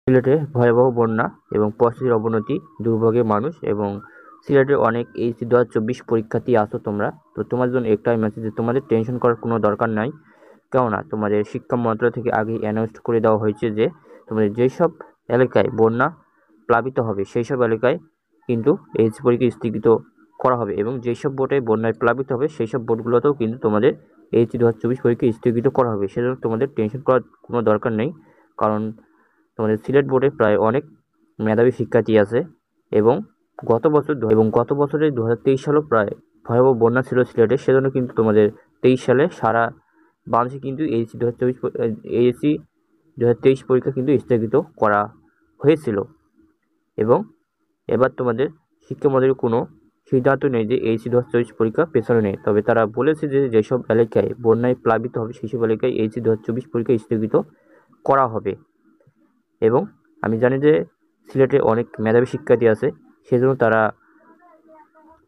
সিলেটে ভয়াবহ বন্যা এবং পরিস্থিতির অবনতি, দুর্ভোগে মানুষ এবং সিলেটের অনেক এইচএসসি 2024 পরীক্ষার্থী আছো তোমরা। তো তোমাদের জন্য একটাই মেসেজ যে তোমাদের টেনশন করার কোনো দরকার নাই। কেননা তোমাদের শিক্ষা মন্ত্রণালয় থেকে আগেই অ্যানাউন্স করে দেওয়া হয়েছে যে তোমাদের যেসব এলাকায় বন্যা প্লাবিত হবে সেই সব এলাকায় কিন্তু এইচএসসি পরীক্ষা স্থগিত করা হবে এবং যেসব বোর্ডে বন্যায় প্লাবিত হবে সেই সব বোর্ডগুলোতেও কিন্তু তোমাদের এইচএসসি 2024 পরীক্ষা স্থগিত করা হবে। সেজন্য তোমাদের টেনশন করার কোনো দরকার নেই, কারণ তোমাদের সিলেট বোর্ডে প্রায় অনেক মেধাবী শিক্ষার্থী আছে এবং গত বছরে 2023 সালেও প্রায় ভয়াবহ বন্যা ছিল সিলেটে। সেজন্য কিন্তু তোমাদের 23 সালে সারা বাংলাদেশে কিন্তু এইচএসসি 2023 পরীক্ষা কিন্তু স্থগিত করা হয়েছিল এবং এবার তোমাদের শিক্ষা মন্ত্রণালয়ের কোনো সিদ্ধান্ত নেই যে এইচএসসি 2024 পরীক্ষা পেছানো নেই। তবে তারা বলেছে যে যেসব এলাকায় বন্যায় প্লাবিত হবে সেই সব এলাকায় এইচএসসি 2024 পরীক্ষা স্থগিত করা হবে। এবং আমি জানি যে সিলেটে অনেক মেধাবী শিক্ষার্থী আছে, সেজন্য তারা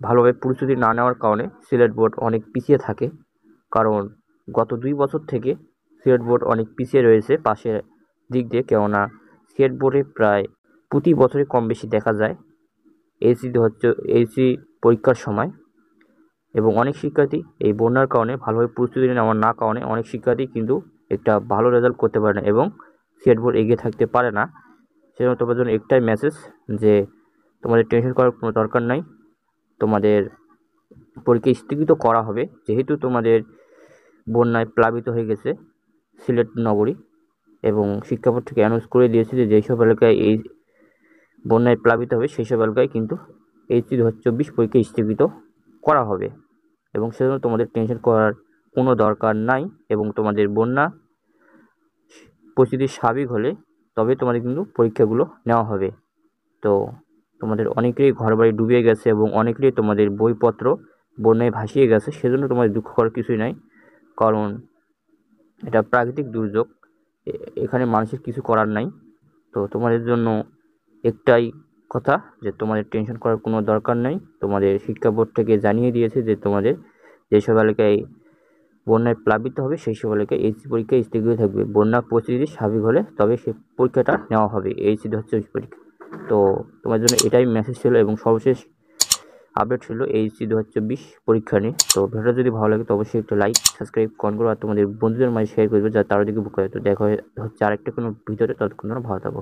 ভালোভাবে প্রস্তুতি না নেওয়ার কারণে সিলেট বোর্ড অনেক পিছিয়ে থাকে। কারণ গত 2 বছর থেকে সিলেট বোর্ড অনেক পিছিয়ে রয়েছে পাশের দিক দিয়ে, কেননা সিলেট বোর্ডে প্রায় প্রতি বছরই কম বেশি দেখা যায় এইচএসসি পরীক্ষার সময়। এবং অনেক শিক্ষার্থী এই বন্যার কারণে ভালোভাবে প্রস্তুতি নেওয়ার না কারণে অনেক শিক্ষার্থী কিন্তু একটা ভালো রেজাল্ট করতে পারে না এবং সিলেট বোর্ড এগিয়ে থাকতে পারে না। সেজন্য তোমাদের জন্য একটাই মেসেজ যে তোমাদের টেনশন করার কোনো দরকার নাই। তোমাদের পরীক্ষা স্থগিত করা হবে, যেহেতু তোমাদের বন্যায় প্লাবিত হয়ে গেছে সিলেট নগরী এবং শিক্ষা বোর্ড থেকে অ্যানাউন্স করে দিয়েছে যে যেসব এলাকায় এই বন্যায় প্লাবিত হবে সেই সব এলাকায় কিন্তু এইচএসসি 2024 পরীক্ষা স্থগিত করা হবে এবং সেজন্য তোমাদের টেনশন করার কোনো দরকার নাই। এবং তোমাদের বন্যা পরিস্থিতি স্বাভাবিক হলে তবে তোমাদের কিন্তু পরীক্ষাগুলো নেওয়া হবে। তো তোমাদের অনেকেরই ঘরবাড়ি ডুবে গেছে এবং অনেকেরই তোমাদের বইপত্র বন্যায় ভাসিয়ে গেছে, সেজন্য তোমাদের দুঃখ করার কিছুই নাই, কারণ এটা প্রাকৃতিক দুর্যোগ, এখানে মানুষের কিছু করার নাই। তো তোমাদের জন্য একটাই কথা যে তোমাদের টেনশন করার কোনো দরকার নেই। তোমাদের শিক্ষা বোর্ড থেকে জানিয়ে দিয়েছে যে তোমাদের যেসব এলাকায় বন্যায় প্লাবিত হবে সেই সব এলাকায় এইচএসসি পরীক্ষা স্থগিত থাকবে। বন্যা পরিস্থিতি স্বাভাবিক হলে তবে সেই পরীক্ষাটা নেওয়া হবে, এইচএসসি 2024 পরীক্ষা। তো তোমার জন্য এটাই মেসেজ ছিল এবং সর্বশেষ আপডেট ছিল এইচএসসি 2024 পরীক্ষা নিয়ে। তো ভিডিওটা যদি ভালো লাগে তো অবশ্যই একটু লাইক, সাবস্ক্রাইব, কমেন্ট করো আর তোমাদের বন্ধুদের মাঝে শেয়ার করবে যাতে তারা দিকে বুক করে। তো দেখা হচ্ছে আরেকটা কোনো ভিডিওতে, ততক্ষণ ভালো থাকো।